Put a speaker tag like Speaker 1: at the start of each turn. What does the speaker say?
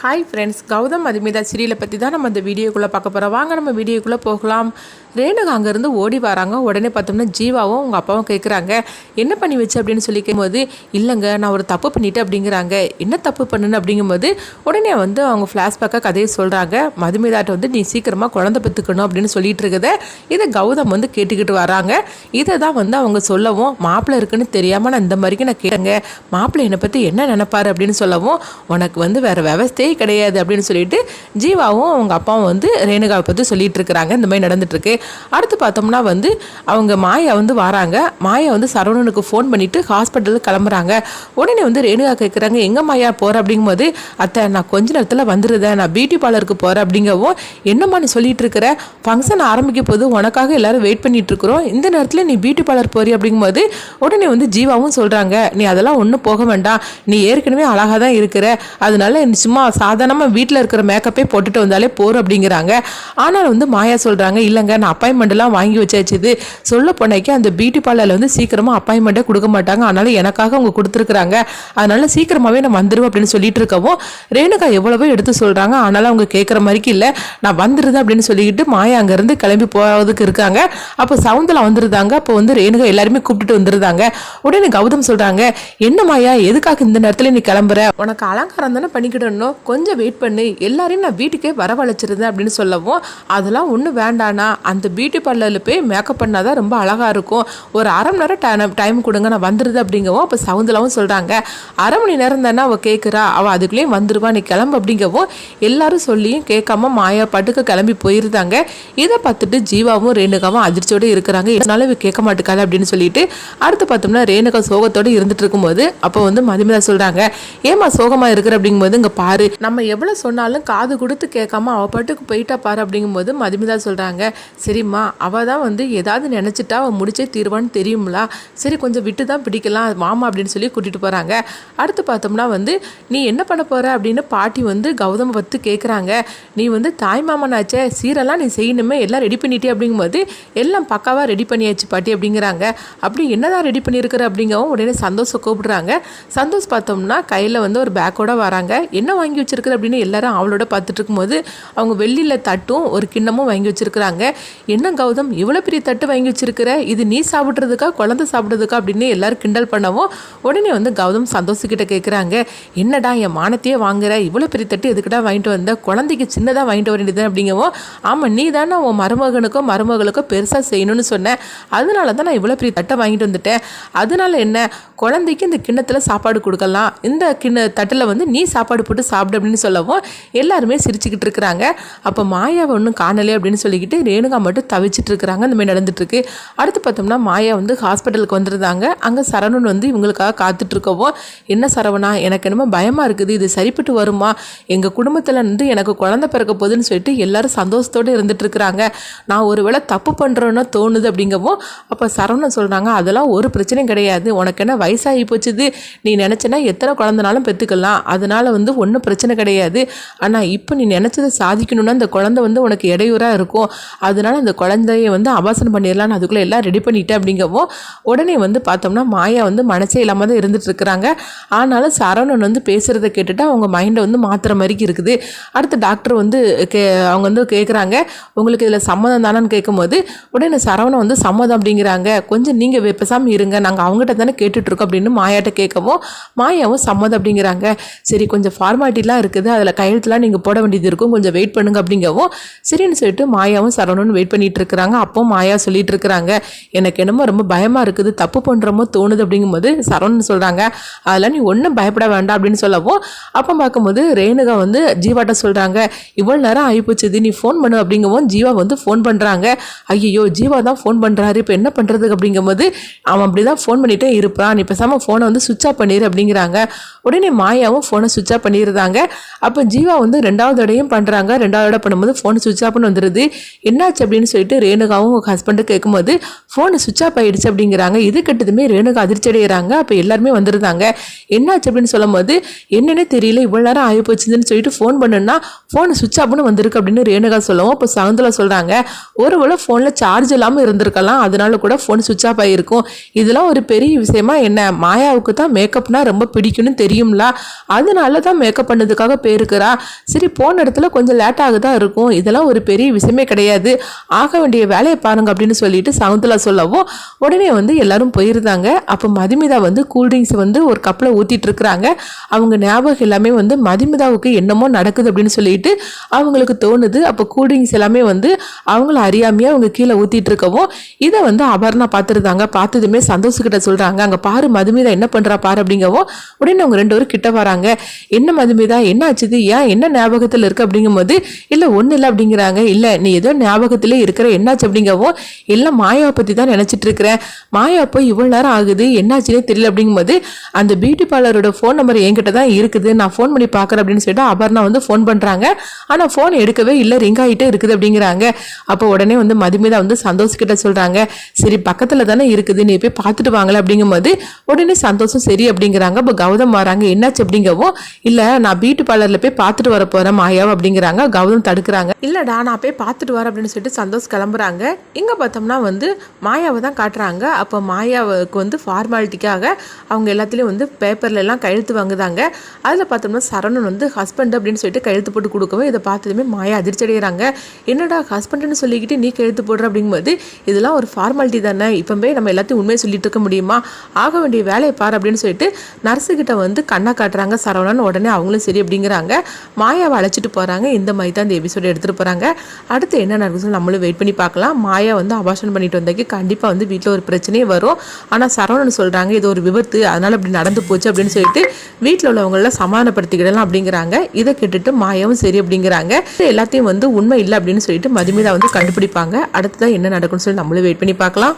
Speaker 1: Hi friends, Gautham Madhumitha சீரியலை பற்றி தான் நம்ம இந்த வீடியோக்குள்ளே பார்க்க போகிறோம். வாங்க நம்ம வீடியோக்குள்ளே போகலாம். ரேணுகா அங்கேருந்து ஓடி வராங்க. உடனே பார்த்தோம்னா ஜீவாவும் உங்கள் அப்பாவும் கேட்குறாங்க, என்ன பண்ணி வச்சு அப்படின்னு சொல்லி கேட்கும்போது, இல்லைங்க நான் ஒரு தப்பு பண்ணிட்டேன் அப்படிங்கிறாங்க. என்ன தப்பு பண்ணுன்னு அப்படிங்கும்போது உடனே அவங்க ஃப்ளாஷ்பேக்காக கதையை சொல்கிறாங்க. மதுமிதாட்ட நீ சீக்கிரமாக குழந்தை பெற்றுக்கணும் அப்படின்னு சொல்லிட்டு இருக்குத இதை கௌதம் கேட்டுக்கிட்டு வராங்க. இதை தான் அவங்க சொல்லவும், மாப்பிள்ளை இருக்குன்னு தெரியாமல் நான் இந்த மாதிரிக்கு நான் கேட்டேங்க, மாப்பிள்ளை என்னை பற்றி என்ன நினைப்பாரு அப்படின்னு சொல்லவும், உனக்கு வேறு விவஸ்தையே கிடையாது அப்படின்னு சொல்லிட்டு ஜீவாவும் அவங்க அப்பாவும் ரேணுகாவை பற்றி சொல்லிட்டு இருக்கிறாங்க. இந்த மாதிரி நடந்துட்டு இருக்கு. அடுத்து பார்த்தோம்னா அவங்க மாயா வராங்க. மாயா சரவணனுக்கு ஃபோன் பண்ணிட்டு ஹாஸ்பிட்டலுக்கு கிளம்புறாங்க. உடனே ரேணுகா கேட்குறாங்க, எங்க மாயா போற அப்படிங்கும்போது, அத்தை நான் கொஞ்ச நேரத்தில் வந்துருதேன், நான் பியூட்டி பார்லருக்கு போறேன் அப்படிங்கவும், என்னம்மா நீ சொல்லிட்டு இருக்கிற, ஃபங்க்ஷன் ஆரம்பிக்க போது உனக்காக எல்லாரும் வெயிட் பண்ணிட்டு இருக்கிறோம், இந்த நேரத்தில் நீ பியூட்டி பார்லர் போறி அப்படிங்கும்போது உடனே ஜீவாவும் சொல்றாங்க, நீ அதெல்லாம் ஒன்றும் போக வேண்டாம், நீ ஏற்கனவே அழகாக தான் இருக்கிற, அதனால சும்மா சாதாரணமாக வீட்டில் இருக்கிற மேக்கப்பே போட்டுட்டு வந்தாலே போறோம் அப்படிங்கிறாங்க. ஆனால் மாயா சொல்றாங்க, இல்லைங்க நான் அப்பாயின்மெண்ட்லாம் வாங்கி வச்சாச்சு, சொல்ல போனாக்கி அந்த பியூட்டி பார்லரில் சீக்கிரமாக அப்பாயின்மெண்ட்டே கொடுக்க மாட்டாங்க, அதனால எனக்காக அவங்க கொடுத்துருக்குறாங்க, அதனால சீக்கிரமாகவே நான் வந்துடுவேன் அப்படின்னு சொல்லிட்டு இருக்கவும், ரேணுகா எவ்வளவோ எடுத்து சொல்கிறாங்க. ஆனாலும் அவங்க கேட்குற மாதிரிக்கு இல்லை, நான் வந்துடுது அப்படின்னு சொல்லிக்கிட்டு மாயா அங்கேருந்து கிளம்பி போகிறதுக்கு இருக்காங்க. அப்போ சவுந்தலா வந்துருந்தாங்க. அப்போ ரேணுகா எல்லாருமே கூப்பிட்டுட்டு வந்துருந்தாங்க. உடனே கௌதம் சொல்கிறாங்க, என்ன மாயா எதுக்காக இந்த நேரத்தில் நீ கிளம்புற, உனக்கு அலங்காரம் தானே பண்ணிக்கிடணும், கொஞ்சம் வெயிட் பண்ணு, எல்லாரையும் நான் வீட்டுக்கே வரவழைச்சிருந்தேன் அப்படின்னு சொல்லவும், அதெல்லாம் ஒன்றும் வேண்டானா, அந்த பியூட்டி பார்லரில் போய் மேக்கப் பண்ணாதான் ரொம்ப அழகாக இருக்கும், ஒரு அரை மணி நேரம் டைம் கொடுங்க நான் வந்துடுது அப்படிங்கவும். அப்போ சவுந்தலாவும் சொல்கிறாங்க, அரை மணி நேரம் தானே அவள் கேட்குறா, அவள் அதுக்குள்ளேயும் வந்துடுவா, நீ கிளம்பு அப்படிங்கவும் எல்லாரும் சொல்லியும் கேட்காம மாயா பாட்டுக்கு கிளம்பி போயிருந்தாங்க. இதை பார்த்துட்டு ஜீவாவும் ரேணுகாவும் அதிர்ச்சியோடு இருக்கிறாங்க. இதனால இவ கேட்க மாட்டுக்காது அப்படின்னு சொல்லிட்டு அடுத்து பார்த்தோம்னா ரேணுகா சோகத்தோடு இருந்துட்டு இருக்கும்போது அப்போ மதுமிதா சொல்கிறாங்க, ஏமா சோகமாக இருக்கிற அப்படிங்கும்போது, இங்கே பாரு நம்ம எவ்வளோ சொன்னாலும் காது கொடுத்து கேட்காம அவள் பாட்டுக்கு போயிட்டா பாரு அப்படிங்கும்போது மதுமிதா சொல்கிறாங்க, சரிம்மா அவள் தான் ஏதாவது நினச்சிட்டா அவள் முடிச்சே தீர்வான்னு தெரியுங்களா, சரி கொஞ்சம் விட்டு தான் பிடிக்கலாம் மாமா அப்படின்னு சொல்லி கூட்டிகிட்டு போகிறாங்க. அடுத்து பார்த்தோம்னா நீ என்ன பண்ண போகிற அப்படின்னு பாட்டி கௌதம பற்றி கேட்குறாங்க. நீ தாய் மாமனாச்சே, சீரெல்லாம் நீ செய்யணுமே, எல்லாம் ரெடி பண்ணிட்டே அப்படிங்கும்போது, எல்லாம் பக்காவாக ரெடி பண்ணியாச்சு பாட்டி அப்படிங்கிறாங்க. அப்படி என்னதான் ரெடி பண்ணியிருக்கிற அப்படிங்கவும் உடனே சந்தோஷம் கூப்பிடுறாங்க. சந்தோஷ் பார்த்தோம்னா கையில் ஒரு பேக்கோட வராங்க. என்ன வாங்கி வச்சிருக்கிற அப்படின்னு எல்லாரும் அவளோட பார்த்துட்டு இருக்கும்போது அவங்க வெள்ளியில் தட்டும் ஒரு கிண்ணமும் வாங்கி வச்சிருக்கிறாங்க. என்ன கௌதம் இவ்வளோ பெரிய தட்டு வாங்கி வச்சிருக்கிற, இது நீ சாப்பிட்றதுக்கா குழந்தை சாப்பிட்றதுக்கா அப்படின்னு எல்லாரும் கிண்டல் பண்ணவும், உடனே கௌதம் சந்தோஷக்கிட்ட கேட்குறாங்க, என்னடா என் மானத்தையே வாங்குற, இவ்வளோ பெரிய தட்டு எதுக்கிட்டா வாங்கிட்டு வந்த, குழந்தைக்கு சின்னதாக வாங்கிட்டு வர வேண்டியது அப்படிங்கவும், ஆமாம் நீ தானே உன் மருமகனுக்கோ பெருசாக செய்யணும்னு சொன்னேன், அதனால தான் நான் இவ்வளோ பெரிய தட்டை வாங்கிட்டு வந்துட்டேன், அதனால என்ன குழந்தைக்கு இந்த கிண்ணத்தில் சாப்பாடு கொடுக்கலாம், இந்த தட்டில் நீ சாப்பாடு போட்டு சாப்பிடு அப்படின்னு சொல்லவும் எல்லாருமே சிரிச்சுக்கிட்டு இருக்கிறாங்க. அப்போ மாயாவை ஒன்றும் காணலே அப்படின்னு சொல்லிக்கிட்டு ரேணுகா மட்டும் தவிச்சிட்டு இருக்கிறாங்க. இந்த மாதிரி நடந்துட்டு இருக்கு. அடுத்து பார்த்தோம்னா மாயா ஹாஸ்பிட்டலுக்கு வந்துருந்தாங்க. அங்கே சரவணன் இவங்களுக்காக காத்துட்டு இருக்கவும், என்ன சரவணா எனக்கு என்னமோ பயமாக இருக்குது, இது சரிப்பட்டு வருமா, எங்கள் குடும்பத்தில் எனக்கு குழந்தை பிறக்க போகுதுன்னு சொல்லிட்டு எல்லாரும் சந்தோஷத்தோடு இருந்துட்டு இருக்கிறாங்க, நான் ஒருவேளை தப்பு பண்ணுறோன்னு தோணுது அப்படிங்கவும், அப்போ சரவணன் சொல்கிறாங்க, அதெல்லாம் ஒரு பிரச்சனையும் கிடையாது, உனக்கு என்ன வயசாகி போச்சுது, நீ நினச்சனா எத்தனை குழந்தைனாலும் பெற்றுக்கலாம், அதனால ஒன்றும் பிரச்சனை கிடையாது, ஆனால் இப்போ நீ நினச்சதை சாதிக்கணும்னா அந்த குழந்தை உனக்கு இடையூறாக இருக்கும், அதனால அந்த குழந்தைய அபாசனம் பண்ணிடலான்னு அதுக்குள்ளே எல்லாம் ரெடி பண்ணிட்டேன் அப்படிங்கவும், உடனே பார்த்தோம்னா மாயா மனசே இல்லாமல் தான் இருந்துட்டு இருக்கிறாங்க. ஆனாலும் சரவணன் பேசுகிறத கேட்டுட்டு அவங்க மைண்டை மாற்றுற மாதிரி இருக்குது. அடுத்து டாக்டர் அவங்க கேட்குறாங்க, உங்களுக்கு இதில் சம்மதம் தானேன்னு கேட்கும்போது உடனே சரவணன் சம்மதம் அப்படிங்கிறாங்க. கொஞ்சம் நீங்கள் பேசாமல் இருங்க, நாங்கள் அவங்ககிட்ட தானே கேட்டுட்ருக்கோம் அப்படின்னு மாயாட்ட கேட்கவும் மாயாவும் சம்மதம் அப்படிங்கிறாங்க. சரி கொஞ்சம் ஃபார்மாலிட்டிலாம் இருக்குது, அதில் கையெழுத்துலாம் நீங்கள் போட வேண்டியது இருக்கும், கொஞ்சம் வெயிட் பண்ணுங்க அப்படிங்கவும் சரின்னு சொல்லிட்டு மாயாவும் சரவணனும் வெயிட் பண்ணிட்டு இருக்கிறாங்க. அப்போ மாயா சொல்லிட்டு இருக்கிறாங்க, எனக்கு என்னமோ ரொம்ப பயமாக இருக்குது, தப்பு பண்ணுறமோ தோணுது அப்படிங்கும்போது சரவணன் சொல்கிறாங்க, அதெல்லாம் நீ ஒன்றும் பயப்பட வேண்டாம் அப்படின்னு சொல்லவும், அப்போ பார்க்கும்போது ரேணுகா ஜீவாட்ட சொல்கிறாங்க, இவ்வளோ நேரம் ஆகிப்போச்சுது நீ ஃபோன் பண்ணு அப்படிங்கவும் ஜீவா ஃபோன் பண்ணுறாங்க. ஐயோ ஜீவா தான் ஃபோன் பண்ணுறாரு, இப்போ என்ன பண்ணுறதுக்கு அப்படிங்கும்போது, அவன் அப்படி தான் ஃபோன் பண்ணிகிட்டே இருப்பான், நீ பேசாமல் ஃபோனை சுவிட்ச் ஆஃப் பண்ணிடு அப்படிங்கிறாங்க. உடனே மாயாவும் ஃபோனை சுவிட்ச் ஆஃப் பண்ணிடுறாங்க. அப்போ ஜீவா ரெண்டாவது தடையும் பண்ணுறாங்க. ரெண்டாவது தடவை பண்ணும்போது ஃபோன் சுவிட்ச் ஆஃப்னு வந்துடுது. என்னாச்சு அப்படின்னு சொல்லிட்டு ரேணுகாவும் ஹஸ்பண்டு கேட்கும்போது ஃபோனு சுவிட்ச் ஆஃப் ஆகிடுச்சு அப்படிங்கிறாங்க. இது கட்டதுமே ரேணுகா அதிர்ச்சி அடைகிறாங்க. அப்போ எல்லாருமே வந்துருந்தாங்க. என்னாச்சு அப்படின்னு சொல்லும் போது, என்னன்னே தெரியல இவ்வளோ நேரம் ஆகி போச்சுன்னு சொல்லிட்டு ஃபோன் பண்ணுன்னா ஃபோன் சுவிட்ச் ஆஃப்னு வந்திருக்கு அப்படின்னு ரேணுகா சொல்லவும், இப்போ சவுந்தலா சொல்கிறாங்க, ஒருவேளை ஃபோனில் சார்ஜ் இல்லாமல் இருந்திருக்கலாம், அதனால கூட ஃபோன் சுவிட்ச் ஆஃப் ஆகிருக்கும், இதெல்லாம் ஒரு பெரிய விஷயமா என்ன, மாயாவுக்கு தான் மேக்கப்னா ரொம்ப பிடிக்கும்னு தெரியும்ல, அதனால தான் மேக்கப் பண்ணுது பண்ணுறதுக்காக போயிருக்கிறா. சரி போன இடத்துல கொஞ்சம் லேட்டாக தான் இருக்கும், இதெல்லாம் ஒரு பெரிய விஷயமே கிடையாது, ஆக வேண்டிய வேலையை பாருங்க அப்படின்னு சொல்லிட்டு சகுந்தலா சொல்லவும் உடனே வந்து எல்லாரும் போயிருந்தாங்க. அப்போ மதுமிதா வந்து கூல்ட்ரிங்க்ஸ் வந்து ஒரு கப்பில் ஊற்றிட்டு இருக்கிறாங்க. அவங்க ஞாபகம் எல்லாமே வந்து மதுமிதாவுக்கு என்னமோ நடக்குது அப்படின்னு சொல்லிட்டு அவங்களுக்கு தோணுது. அப்போ கூல்ட்ரிங்க்ஸ் எல்லாமே வந்து அவங்கள அறியாமையே அவங்க கீழே ஊற்றிட்டு இருக்கவும் இதை வந்து அபர்ணா பார்த்துருந்தாங்க. பார்த்ததுமே சந்தோஷக்கிட்ட சொல்கிறாங்க, அங்கே பாரு மதுமிதா என்ன பண்ணுறா பாரு அப்படிங்கவும் உடனே அவங்க 2 பேரும் கிட்ட வராங்க. என்ன மதுமிதா என்ன ஆச்சுது, ஏன் என்ன ஞாபகத்தில் இருக்கு அப்படிங்கும்போது இல்லை ஒன்றும் இல்லை அப்படிங்கிறாங்க. இல்லை நீ ஏதோ ஞாபகத்திலே இருக்கிற, என்னாச்சு அப்படிங்கவும் எல்லாம் மாயாவை பற்றி தான் நினச்சிட்டு இருக்கிறேன், மாயா போய் இவ்வளோ நேரம் ஆகுது என்னாச்சுன்னே தெரியல அப்படிங்கும்போது அந்த பியூட்டி பார்லரோட ஃபோன் நம்பர் என்கிட்ட தான் இருக்குது, நான் ஃபோன் பண்ணி பார்க்குறேன் அப்படின்னு சொல்லிட்டு அபர்ணா வந்து ஃபோன் பண்ணுறாங்க. ஆனால் ஃபோன் எடுக்கவே இல்லை, ரிங் ஆகிட்டே இருக்குது அப்படிங்கிறாங்க. அப்போ உடனே வந்து மதுமிதா வந்து சந்தோஷக்கிட்ட சொல்கிறாங்க, சரி பக்கத்தில் தானே இருக்குது நீ போய் பார்த்துட்டு வாங்கல அப்படிங்கும்போது உடனே சந்தோஷம் சரி அப்படிங்கிறாங்க. இப்போ கௌதம் வராங்க, என்னாச்சு அப்படிங்கவும் இல்லை நான் பியூட்டி பார்லரில் போய் பார்த்துட்டு வர போகிறேன் மாயாவை அப்படிங்கிறாங்க. கௌதம் தடுக்கிறாங்க, இல்லைடா நான் போய் பார்த்துட்டு வரேன் அப்படின்னு சொல்லிட்டு சந்தோஷ் கிளம்புறாங்க. இங்கே பார்த்தோம்னா வந்து மாயாவை தான் காட்டுறாங்க. அப்போ மாயாவுக்கு வந்து ஃபார்மாலிட்டிக்காக அவங்க எல்லாத்துலேயும் வந்து பேப்பர்ல எல்லாம் கையெழுத்து வாங்குதாங்க. அதில் பார்த்தோம்னா சரவணன் வந்து ஹஸ்பண்ட் அப்படின்னு சொல்லிட்டு கையெழுத்து போட்டு கொடுக்கவும் இதை பார்த்ததுமே மாயா அதிர்ச்சி அடைகிறாங்க. என்னடா ஹஸ்பண்ட்னு சொல்லிக்கிட்டு நீ கையெழுத்து போடுற அப்படிங்கும்போது இதெல்லாம் ஒரு ஃபார்மாலிட்டி தானே, இப்போவே நம்ம எல்லாத்தையும் உண்மையை சொல்லிட்டு இருக்க முடியுமா, ஆக வேண்டிய வேலையை பாரு அப்படின்னு சொல்லிட்டு நர்ஸுக்கிட்ட வந்து கண்ணா காட்டுறாங்க சரவணன். உடனே அவங்களும் சரி அப்படிங்கிறாங்க. மாயாவை அழைச்சிட்டு போகிறாங்க. இந்த மாதிரி தான் இந்த எபிசோடு எடுத்துகிட்டு போகிறாங்க. அடுத்து என்ன நடக்குதுன்னு நம்மளும் வெயிட் பண்ணி பார்க்கலாம். மாயா வந்து அபார்ஷன் பண்ணிட்டு வந்தாக்கி கண்டிப்பாக வந்து வீட்டில் ஒரு பிரச்சனையே வரும். ஆனால் சரவணன் சொல்கிறாங்க இது ஒரு விபத்து, அதனால் அப்படி நடந்து போச்சு அப்படின்னு சொல்லிட்டு வீட்டில் உள்ளவங்கள சமாதானப்படுத்திக்கிடலாம் அப்படிங்கிறாங்க. இதை கேட்டுட்டு மாயாவும் சரி அப்படிங்கிறாங்க. எல்லாத்தையும் வந்து உண்மை இல்லை அப்படின்னு சொல்லிட்டு மதுமிதா வந்து கண்டுபிடிப்பாங்க. அடுத்ததான் என்ன நடக்கும்னு சொல்லி நம்மளும் வெயிட் பண்ணி பார்க்கலாம்.